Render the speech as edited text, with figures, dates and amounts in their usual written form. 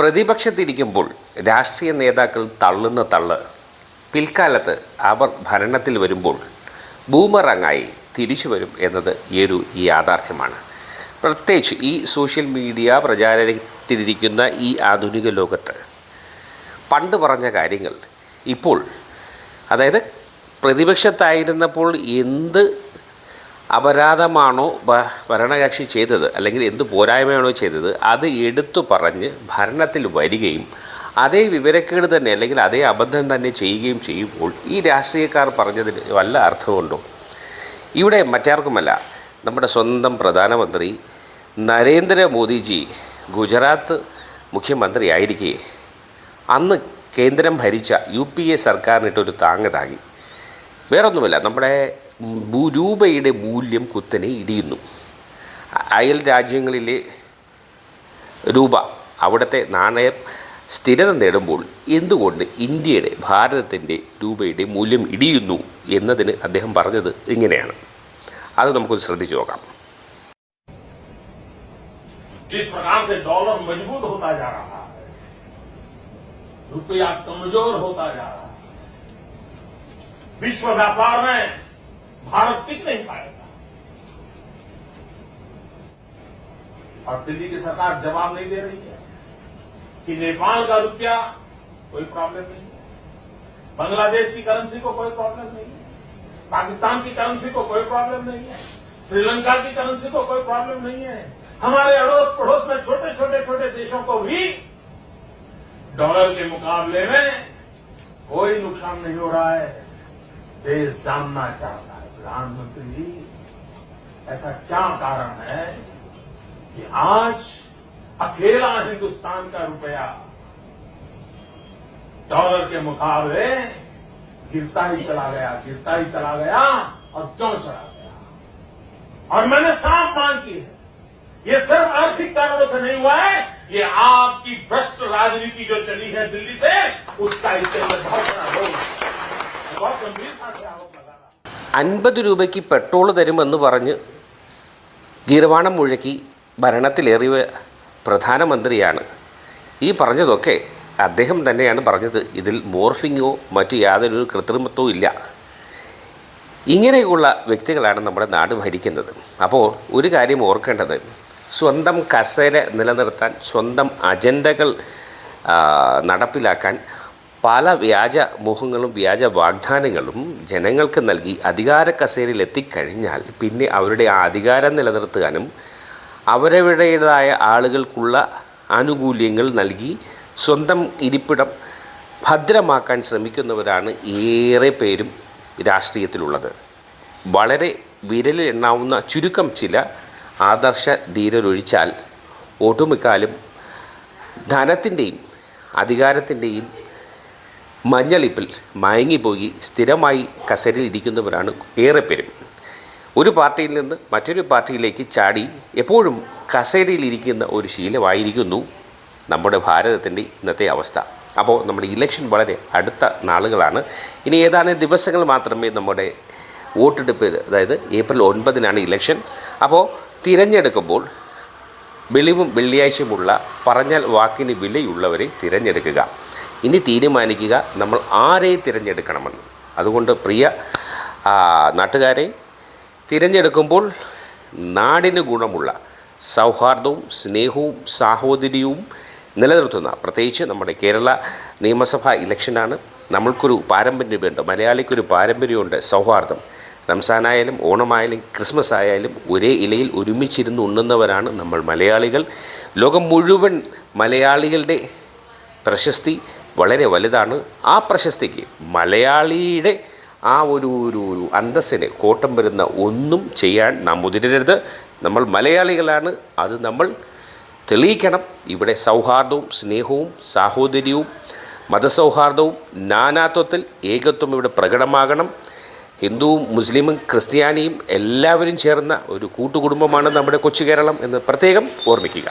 പ്രതിപക്ഷത്തിരിക്കുമ്പോൾ രാഷ്ട്രീയ നേതാക്കൾ തള്ളുന്ന തള്ള് പിൽക്കാലത്ത് അവർ ഭരണത്തിൽ വരുമ്പോൾ ബൂമറാങ്ങായി തിരിച്ചു വരും എന്നത് ഒരു യാഥാർത്ഥ്യമാണ്. പ്രത്യേകിച്ച് ഈ സോഷ്യൽ മീഡിയ പ്രചാരത്തിലിരിക്കുന്ന ഈ ആധുനിക ലോകത്ത് പണ്ട് പറഞ്ഞ കാര്യങ്ങൾ ഇപ്പോൾ, അതായത് പ്രതിപക്ഷത്തായിരുന്നപ്പോൾ എന്ത് അപരാധമാണോ ഭരണകക്ഷി ചെയ്തത്, അല്ലെങ്കിൽ എന്ത് പോരായ്മയാണോ ചെയ്തത്, അത് എടുത്തു പറഞ്ഞ് ഭരണത്തിൽ വരികയും അതേ വിവരക്കേട് തന്നെ അല്ലെങ്കിൽ അതേ അബദ്ധം തന്നെ ചെയ്യുകയും ചെയ്യുമ്പോൾ ഈ രാഷ്ട്രീയക്കാർ പറഞ്ഞതിന് വല്ല അർത്ഥമുണ്ടോ? ഇവിടെ മറ്റാർക്കുമല്ല, നമ്മുടെ സ്വന്തം പ്രധാനമന്ത്രി നരേന്ദ്രമോദിജി ഗുജറാത്ത് മുഖ്യമന്ത്രി ആയിരിക്കെ അന്ന് കേന്ദ്രം ഭരിച്ച UPA സർക്കാരിനിട്ടൊരു താങ്ങ് താങ്ങി. വേറൊന്നുമില്ല, നമ്മുടെ രൂപയുടെ മൂല്യം കുത്തനെ ഇടിയുന്നു. അയൽ രാജ്യങ്ങളിലെ രൂപ, അവിടുത്തെ നാണയം സ്ഥിരത നേടുമ്പോൾ എന്തുകൊണ്ട് ഇന്ത്യയുടെ, ഭാരതത്തിൻ്റെ രൂപയുടെ മൂല്യം ഇടിയുന്നു എന്നതിന് അദ്ദേഹം പറഞ്ഞത് ഇങ്ങനെയാണ്. അത് നമുക്കൊന്ന് ശ്രദ്ധിച്ചു നോക്കാം. जिस प्रकार से डॉलर मजबूत होता जा रहा है, रुपया कमजोर होता जा रहा है, विश्व व्यापार में भारत टिक नहीं पाएगा और दिल्ली की सरकार जवाब नहीं दे रही है कि नेपाल का रुपया कोई प्रॉब्लम नहीं है, बांग्लादेश की करेंसी को कोई प्रॉब्लम नहीं है, पाकिस्तान की करेंसी को कोई प्रॉब्लम नहीं है, श्रीलंका की करेंसी को कोई प्रॉब्लम नहीं है, हमारे अड़ोस पड़ोस में छोटे छोटे देशों को भी डॉलर के मुकाबले में कोई नुकसान नहीं हो रहा है। देश जानना चाहता है, प्रधानमंत्री जी ऐसा क्या कारण है कि आज अकेला हिंदुस्तान का रुपया डॉलर के मुकाबले गिरता ही चला गया और क्यों चला गया? और मैंने साफ मांग की है, ये सिर्फ आर्थिक कारणों से नहीं हुआ है, ये आपकी भ्रष्ट राजनीति जो चली है दिल्ली से, उसका इसके अंदर बहुत बड़ा रोल है। बहुत गंभीरता से आरोप लगा रहा। 50 രൂപയ്ക്ക് പെട്രോൾ തരുമെന്ന് പറഞ്ഞ് ഗീർവാണം മുഴക്കി ഭരണത്തിലേറിയ പ്രധാനമന്ത്രിയാണ് ഈ പറഞ്ഞതൊക്കെ. അദ്ദേഹം തന്നെയാണ് പറഞ്ഞത്. ഇതിൽ മോർഫിങ്ങോ മറ്റു യാതൊരു കൃത്രിമത്വവും ഇല്ല. ഇങ്ങനെയുള്ള വ്യക്തികളാണ് നമ്മുടെ നാട് ഭരിക്കുന്നത്. അപ്പോൾ ഒരു കാര്യം ഓർക്കേണ്ടത്, സ്വന്തം കസേര നിലനിർത്താൻ, സ്വന്തം അജണ്ടകൾ നടപ്പിലാക്കാൻ പല വ്യാജ മോഹങ്ങളും വ്യാജ വാഗ്ദാനങ്ങളും ജനങ്ങൾക്ക് നൽകി അധികാര കസേരയിൽ എത്തിക്കഴിഞ്ഞാൽ പിന്നെ അവരുടെ ആ അധികാരം നിലനിർത്താനും അവരവരുടേതായ ആളുകൾക്കുള്ള ആനുകൂല്യങ്ങൾ നൽകി സ്വന്തം ഇരിപ്പിടം ഭദ്രമാക്കാൻ ശ്രമിക്കുന്നവരാണ് ഏറെ പേരും രാഷ്ട്രീയത്തിലുള്ളത്. വളരെ വിരലിൽ എണ്ണാവുന്ന ചുരുക്കം ചില ആദർശ ധീരരൊഴിച്ചാൽ ഒട്ടുമിക്കാലും ധനത്തിൻ്റെയും അധികാരത്തിൻ്റെയും മഞ്ഞളിപ്പിൽ മയങ്ങിപ്പോയി സ്ഥിരമായി കസേരയിൽ ഇരിക്കുന്നവരാണ് ഏറെ പേരും. ഒരു പാർട്ടിയിൽ നിന്ന് മറ്റൊരു പാർട്ടിയിലേക്ക് ചാടി എപ്പോഴും കസേരയിലിരിക്കുന്ന ഒരു ശീലമായിരിക്കുന്നു നമ്മുടെ ഭാരതത്തിൻ്റെ ഇന്നത്തെ അവസ്ഥ. അപ്പോൾ നമ്മുടെ ഇലക്ഷൻ വളരെ അടുത്ത നാളുകളാണ്. ഇനി ഏതാനും ദിവസങ്ങൾ മാത്രമേ നമ്മുടെ വോട്ടെടുപ്പ്, അതായത് ഏപ്രിൽ 9-നാണ് ഇലക്ഷൻ. അപ്പോൾ തിരഞ്ഞെടുക്കുമ്പോൾ വെളിവും വെള്ളിയാഴ്ചയുമുള്ള പറഞ്ഞാൽ വാക്കിന് വിലയുള്ളവരെ തിരഞ്ഞെടുക്കുക. ഇനി തീരുമാനിക്കുക നമ്മൾ ആരെ തിരഞ്ഞെടുക്കണമെന്ന്. അതുകൊണ്ട് പ്രിയ നാട്ടുകാരെ, തിരഞ്ഞെടുക്കുമ്പോൾ നാടിന് ഗുണമുള്ള സൗഹാർദ്ദവും സ്നേഹവും സാഹോദര്യവും നിലനിർത്തുന്ന, പ്രത്യേകിച്ച് നമ്മുടെ കേരള നിയമസഭാ ഇലക്ഷനാണ്. നമ്മൾക്കൊരു പാരമ്പര്യമുണ്ട്, മലയാളിക്കൊരു പാരമ്പര്യമുണ്ട്, സൗഹാർദ്ദം. റംസാനായാലും ഓണമായാലും ക്രിസ്മസ് ആയാലും ഒരേ ഇലയിൽ ഒരുമിച്ചിരുന്ന് ഉണ്ണുന്നവരാണ് നമ്മൾ മലയാളികൾ. ലോകം മുഴുവൻ മലയാളികളുടെ പ്രശസ്തി വളരെ വലുതാണ്. ആ പ്രശസ്തിക്ക് മലയാളിയുടെ ആ ഒരു അന്തസ്സിന് കോട്ടം വരുന്ന ഒന്നും ചെയ്യാൻ നാം മുതിരരുത്. നമ്മൾ മലയാളികളാണ്, അത് നമ്മൾ തെളിയിക്കണം. ഇവിടെ സൗഹാർദ്ദവും സ്നേഹവും സാഹോദര്യവും മതസൗഹാർദ്ദവും നാനാത്വത്തിൽ ഏകത്വം ഇവിടെ പ്രകടമാകണം. ഹിന്ദുവും മുസ്ലിമും ക്രിസ്ത്യാനിയും എല്ലാവരും ചേർന്ന ഒരു കൂട്ടുകുടുംബമാണ് നമ്മുടെ കൊച്ചു കേരളം എന്ന് പ്രത്യേകം ഓർമ്മിക്കുക.